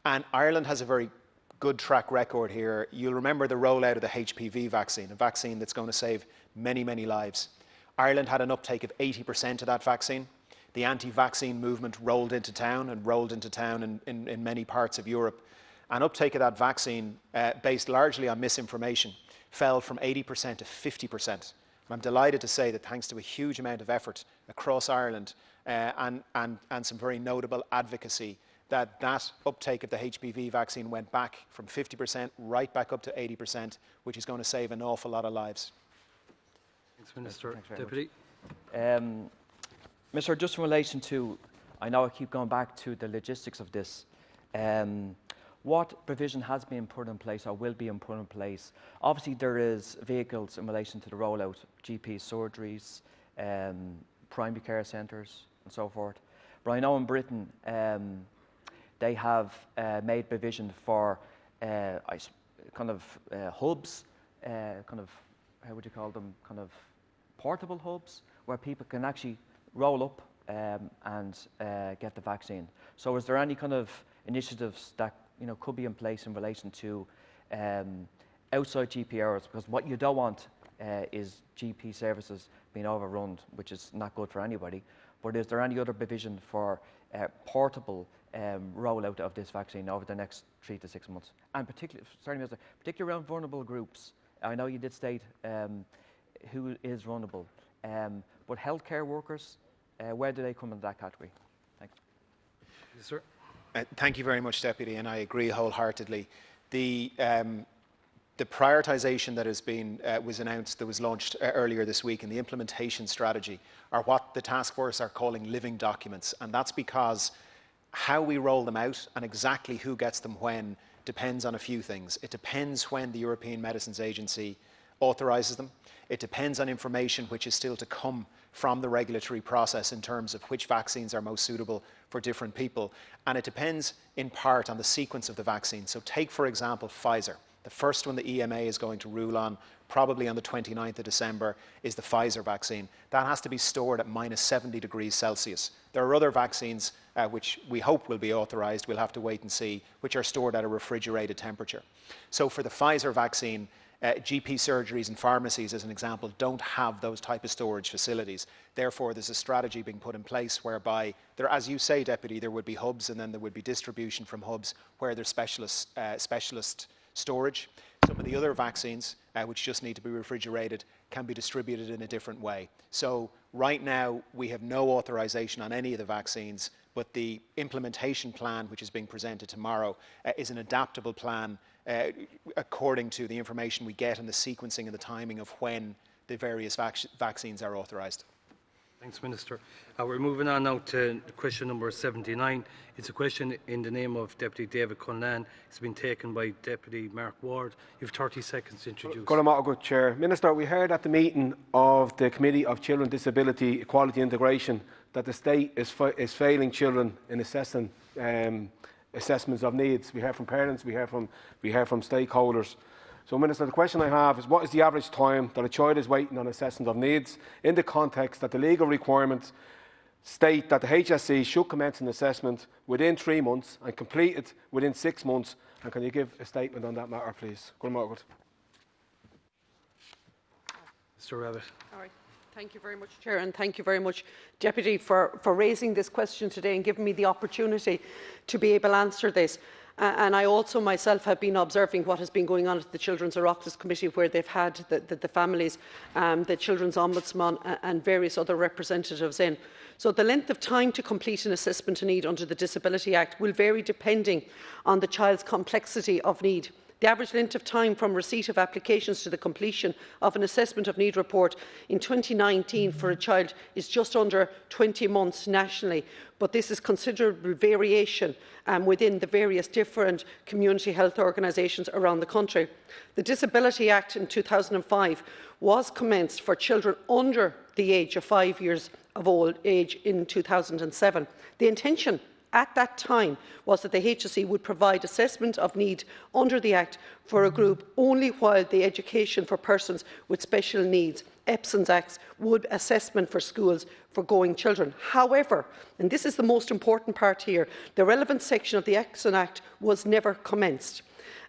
And Ireland has a very good track record here. You'll remember the rollout of the HPV vaccine, a vaccine that's going to save many, many lives. Ireland had an uptake of 80% of that vaccine. The anti-vaccine movement rolled into town in many parts of Europe. An uptake of that vaccine, based largely on misinformation, fell from 80% to 50%. I'm delighted to say that thanks to a huge amount of effort across Ireland and some very notable advocacy, that uptake of the HPV vaccine went back from 50% right back up to 80%, which is going to save an awful lot of lives. Thanks, Minister. Deputy. Minister, just in relation to, I know I keep going back to the logistics of this, what provision has been put in place or will be put in place? Obviously, there is vehicles in relation to the rollout, GP surgeries, primary care centres and so forth. But I know in Britain, they have made provision for hubs, how would you call them, kind of portable hubs, where people can actually roll up and get the vaccine. So is there any kind of initiatives that could be in place in relation to outside GP hours? Because what you don't want is GP services being overrun, which is not good for anybody. But is there any other provision for portable rollout of this vaccine over the next 3 to 6 months? And particularly around vulnerable groups. I know you did state who is vulnerable, but healthcare workers, where do they come into that category? Thanks. Yes, sir. Thank you very much, Deputy, and I agree wholeheartedly. The prioritisation that has been was announced, that was launched earlier this week, and the implementation strategy are what the task force are calling living documents, and that's because how we roll them out and exactly who gets them when depends on a few things. It depends when the European Medicines Agency authorises them. It depends on information which is still to come from the regulatory process in terms of which vaccines are most suitable for different people. And it depends in part on the sequence of the vaccine. So take, for example, Pfizer. The first one the EMA is going to rule on, probably on the 29th of December, is the Pfizer vaccine. That has to be stored at minus 70 degrees Celsius. There are other vaccines which we hope will be authorised, we'll have to wait and see, which are stored at a refrigerated temperature. So for the Pfizer vaccine, GP surgeries and pharmacies, as an example, don't have those type of storage facilities. Therefore, there's a strategy being put in place whereby, there, as you say, Deputy, there would be hubs and then there would be distribution from hubs where there's specialist storage. Some of the other vaccines, which just need to be refrigerated, can be distributed in a different way. So right now, we have no authorisation on any of the vaccines, but the implementation plan, which is being presented tomorrow, is an adaptable plan according to the information we get and the sequencing and the timing of when the various vaccines are authorised. Thanks, Minister. We're moving on now to question number 79. It's a question in the name of Deputy David Conlan. It's been taken by Deputy Mark Ward. You have 30 seconds to introduce. Good Chair. Minister, we heard at the meeting of the Committee of Children, Disability, Equality and Integration that the State is failing children in assessing assessments of needs. We heard from parents, we heard from stakeholders. So, Minister, the question I have is, what is the average time that a child is waiting on assessment of needs, in the context that the legal requirements state that the HSE should commence an assessment within 3 months and complete it within 6 months? And can you give a statement on that matter, please? Mr. Rabbit. All right. Thank you very much, Chair, and thank you very much, Deputy, for raising this question today and giving me the opportunity to be able to answer this. And I also myself have been observing what has been going on at the Children's Oireachtas Committee, where they've had the families, the Children's Ombudsman and various other representatives in. So the length of time to complete an assessment of need under the Disability Act will vary depending on the child's complexity of need. The average length of time from receipt of applications to the completion of an assessment of need report in 2019 for a child is just under 20 months nationally, but this is considerable variation within the various different community health organisations around the country. The Disability Act in 2005 was commenced for children under the age of 5 years of old age in 2007. The intention at that time was that the HSE would provide assessment of need under the Act for a group only while the Education for Persons with Special Needs (EPSONS) Act would assessment for schools for going children. However, and this is the most important part here, the relevant section of the EPSONS Act was never commenced.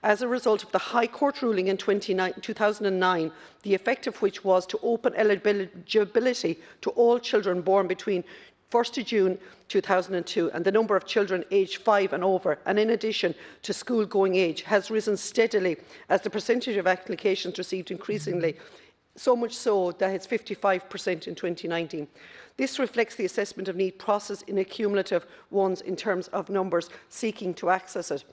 As a result of the High Court ruling in 2009, the effect of which was to open eligibility to all children born between 1st June 2002, and the number of children aged 5 and over, and in addition to school-going age, has risen steadily as the percentage of applications received increasingly, so much so that it's 55% in 2019. This reflects the assessment of need process in a cumulative ones in terms of numbers seeking to access it.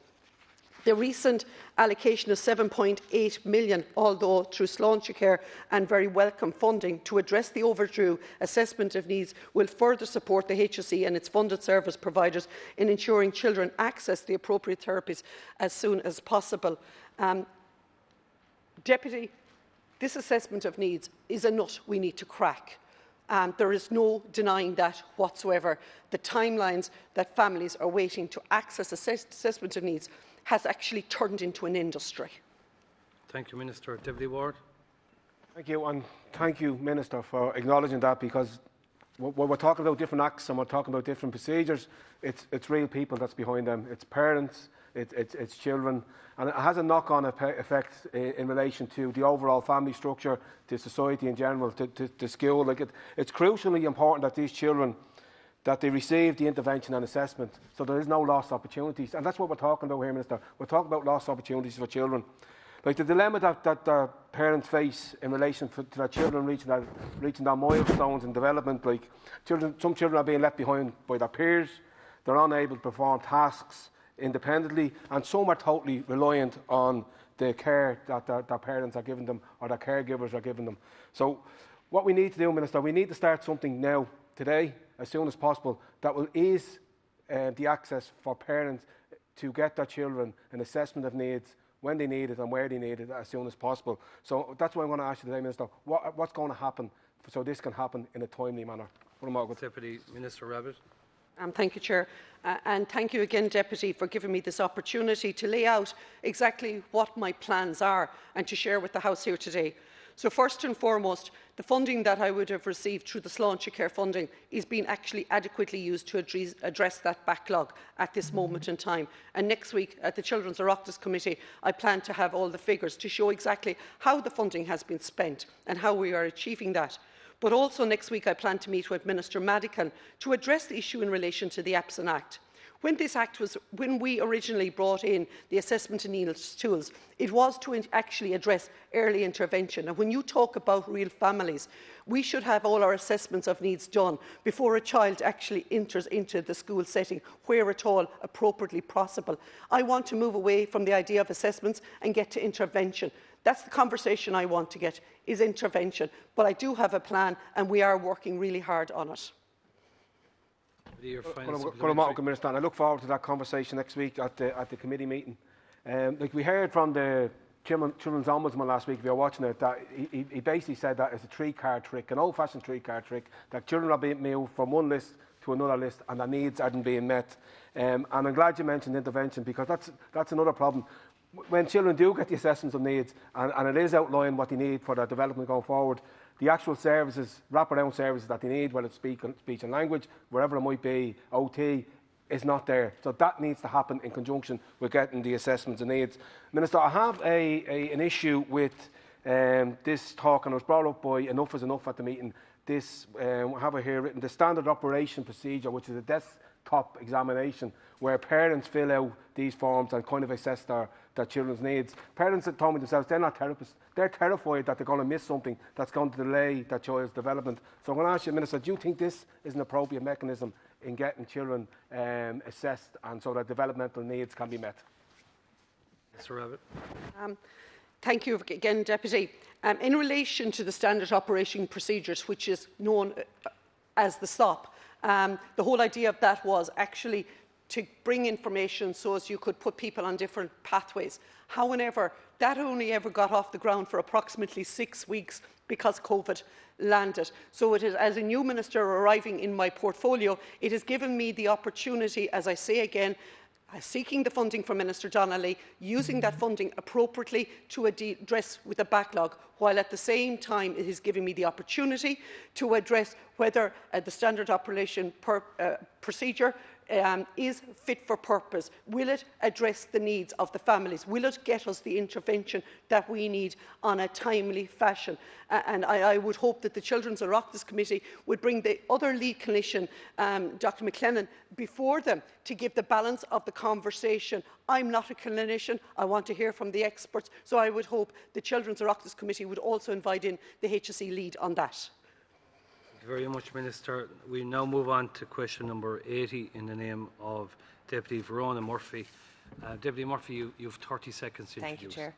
The recent allocation of €7.8 million, although through Sláintecare and very welcome funding to address the overdue assessment of needs, will further support the HSE and its funded service providers in ensuring children access the appropriate therapies as soon as possible. Deputy, this assessment of needs is a nut we need to crack. There is no denying that whatsoever. The timelines that families are waiting to access assessment of needs has actually turned into an industry. Thank you, Minister. Deputy Ward. Thank you, and thank you, Minister, for acknowledging that, because when we're talking about different acts and we're talking about different procedures, it's real people that's behind them. It's parents, it's children, and it has a knock-on effect in relation to the overall family structure, to society in general, to school. It's crucially important that these children that they receive the intervention and assessment, so there is no lost opportunities. And that's what we're talking about here, Minister. We're talking about lost opportunities for children. Like the dilemma that parents face in relation to their children reaching their milestones in development. Like some children are being left behind by their peers, they're unable to perform tasks independently, and some are totally reliant on the care that their parents are giving them or their caregivers are giving them. So what we need to do, Minister, we need to start something now, today, as soon as possible, that will ease the access for parents to get their children an assessment of needs when they need it and where they need it as soon as possible. So that's why I want to ask you today, Minister, what's going to happen so this can happen in a timely manner? Deputy Minister Rabbit. Thank you, Chair. And thank you again, Deputy, for giving me this opportunity to lay out exactly what my plans are and to share with the House here today. So first and foremost, the funding that I would have received through the Sláintecare funding is being actually adequately used to address that backlog at this moment in time. And next week at the Children's Oireachtas Committee, I plan to have all the figures to show exactly how the funding has been spent and how we are achieving that. But also next week I plan to meet with Minister Madigan to address the issue in relation to the EPSONS Act. When we originally brought in the assessment of needs tools, it was to actually address early intervention. And when you talk about real families, we should have all our assessments of needs done before a child actually enters into the school setting, where at all appropriately possible. I want to move away from the idea of assessments and get to intervention. That's the conversation I want to get, is intervention. But I do have a plan, and we are working really hard on it. Minister, and I look forward to that conversation next week at the committee meeting. Like we heard from the Children's Ombudsman last week, if you're watching it, that he basically said that it's a three-card trick, an old-fashioned three-card trick, that children are being moved from one list to another list and their needs aren't being met. And I'm glad you mentioned intervention, because that's another problem. When children do get the assessments of needs and it is outlined what they need for their development going forward, the actual services, wraparound services that they need, whether it's speech and language, wherever it might be, OT, is not there. So that needs to happen in conjunction with getting the assessments of needs. Minister, I have an issue with this talk, and it was brought up by Enough is Enough at the meeting. I have it here written, the standard operation procedure, which is a top examination where parents fill out these forms and kind of assess their children's needs. Parents have told me themselves they're not therapists. They're terrified that they're going to miss something that's going to delay their child's development. So I'm going to ask you, Minister, do you think this is an appropriate mechanism in getting children assessed and so that developmental needs can be met? Mr. Rabbit. Thank you again, Deputy. In relation to the standard operating procedures, which is known as the SOP, the whole idea of that was actually to bring information so as you could put people on different pathways. However, that only ever got off the ground for approximately 6 weeks because COVID landed. So it is, as a new minister arriving in my portfolio, it has given me the opportunity, as I say again, seeking the funding from Minister Donnelly, using that funding appropriately to address with a backlog, while at the same time it is giving me the opportunity to address whether the standard operation procedure is fit for purpose. Will it address the needs of the families? Will it get us the intervention that we need on a timely fashion? And I would hope that the Children's Oireachtas Committee would bring the other lead clinician, Dr McLennan, before them to give the balance of the conversation. I'm not a clinician. I want to hear from the experts. So I would hope the Children's Oireachtas Committee would also invite in the HSE lead on that. Thank you very much, Minister. We now move on to question number 80 in the name of Deputy Verona Murphy. Deputy Murphy, you have 30 seconds to Thank you, introduce. Chair.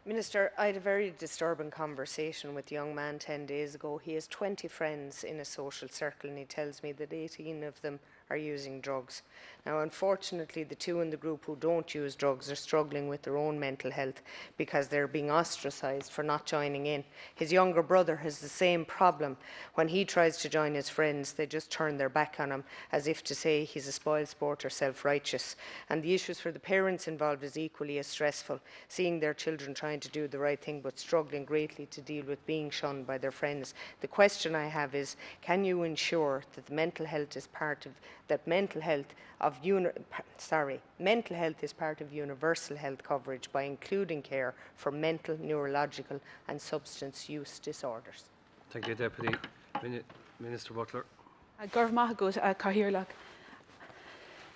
Minister, I had a very disturbing conversation with a young man 10 days ago. He has 20 friends in a social circle and he tells me that 18 of them are using drugs. Now, unfortunately, the two in the group who don't use drugs are struggling with their own mental health because they're being ostracised for not joining in. His younger brother has the same problem. When he tries to join his friends, they just turn their back on him as if to say he's a spoilsport or self-righteous. And the issues for the parents involved is equally as stressful, seeing their children trying to do the right thing but struggling greatly to deal with being shunned by their friends. The question I have is, can you ensure that the mental health is part of mental health is part of universal health coverage by including care for mental, neurological and substance use disorders? Thank you, Deputy. Minister Butler.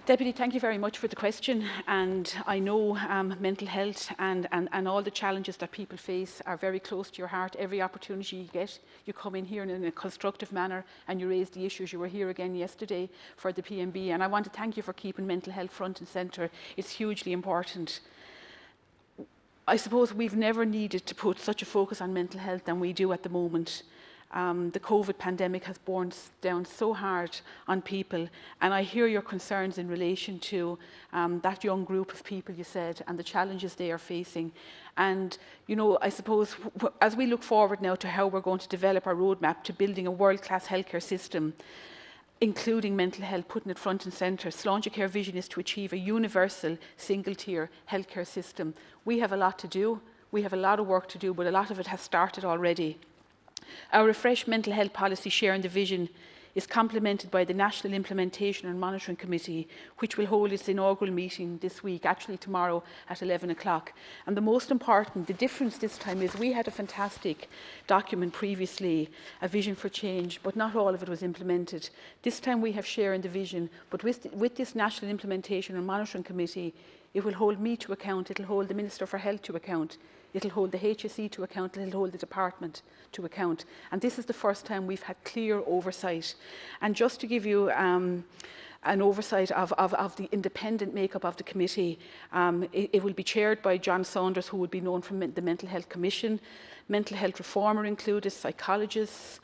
Deputy, thank you very much for the question, and I know mental health and all the challenges that people face are very close to your heart. Every opportunity you get, you come in here in a constructive manner and you raise the issues. You were here again yesterday for the PMB, and I want to thank you for keeping mental health front and centre. It's hugely important. I suppose we've never needed to put such a focus on mental health than we do at the moment. The COVID pandemic has borne down so hard on people, and I hear your concerns in relation to that young group of people you said and the challenges they are facing. And, you know, I suppose as we look forward now to how we're going to develop our roadmap to building a world-class healthcare system, including mental health, putting it front and centre, Sláintecare vision is to achieve a universal single-tier healthcare system. We have a lot to do. We have a lot of work to do, but a lot of it has started already. Our refreshed mental health policy sharing the vision is complemented by the National Implementation and Monitoring Committee, which will hold its inaugural meeting this week, actually tomorrow at 11 o'clock. And the most important, the difference this time is we had a fantastic document previously, a vision for change, but not all of it was implemented. This time we have sharing the vision, but with this National Implementation and Monitoring Committee, it will hold me to account, it will hold the Minister for Health to account, it will hold the HSE to account, it will hold the department to account. And this is the first time we've had clear oversight. And just to give you an oversight of the independent makeup of the committee, it will be chaired by John Saunders, who would be known from the Mental Health Commission. Mental health reform are included, psychologists,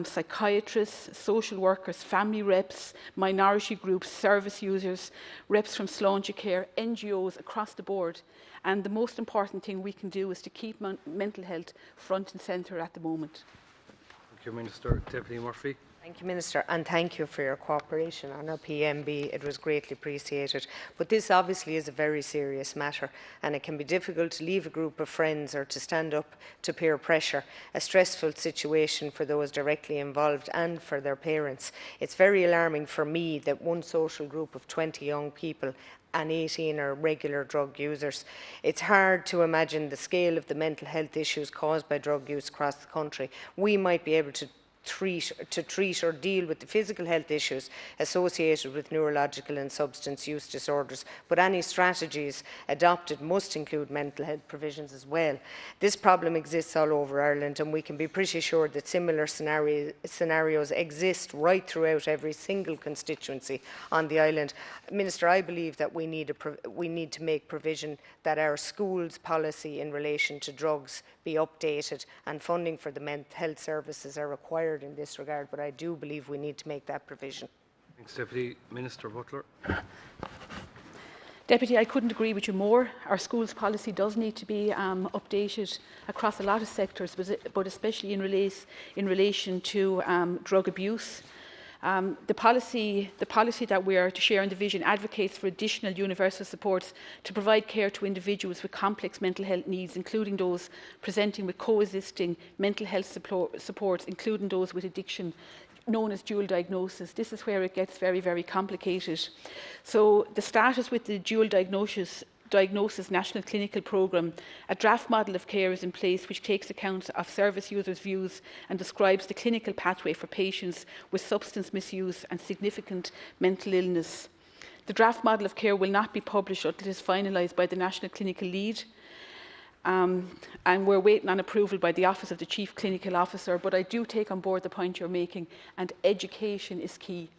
psychiatrists, social workers, family reps, minority groups, service users, reps from Sláintecare, NGOs across the board. And the most important thing we can do is to keep mental health front and centre at the moment. Thank you, Minister. Deputy Murphy. Thank you, Minister, and thank you for your cooperation on our PMB. It was greatly appreciated. But this obviously is a very serious matter, and it can be difficult to leave a group of friends or to stand up to peer pressure, a stressful situation for those directly involved and for their parents. It's very alarming for me that one social group of 20 young people and 18 are regular drug users. It's hard to imagine the scale of the mental health issues caused by drug use across the country. We might be able to treat or deal with the physical health issues associated with neurological and substance use disorders, but any strategies adopted must include mental health provisions as well. This problem exists all over Ireland, and we can be pretty sure that similar scenarios exist right throughout every single constituency on the island. Minister, I believe that we need to make provision that our schools' policy in relation to drugs be updated, and funding for the mental health services are required in this regard, but I do believe we need to make that provision. Thanks, Deputy Minister Butler. Deputy, I couldn't agree with you more. Our schools policy does need to be updated across a lot of sectors, but especially in relation to drug abuse. The policy that we are to share in the vision advocates for additional universal supports to provide care to individuals with complex mental health needs, including those presenting with coexisting mental health supports, including those with addiction, known as dual diagnosis. This is where it gets very, very complicated. So the status with the dual diagnosis National Clinical Programme, a draft model of care is in place which takes account of service users' views and describes the clinical pathway for patients with substance misuse and significant mental illness. The draft model of care will not be published until it is finalised by the National Clinical Lead, and we're waiting on approval by the Office of the Chief Clinical Officer, but I do take on board the point you're making, and education is key.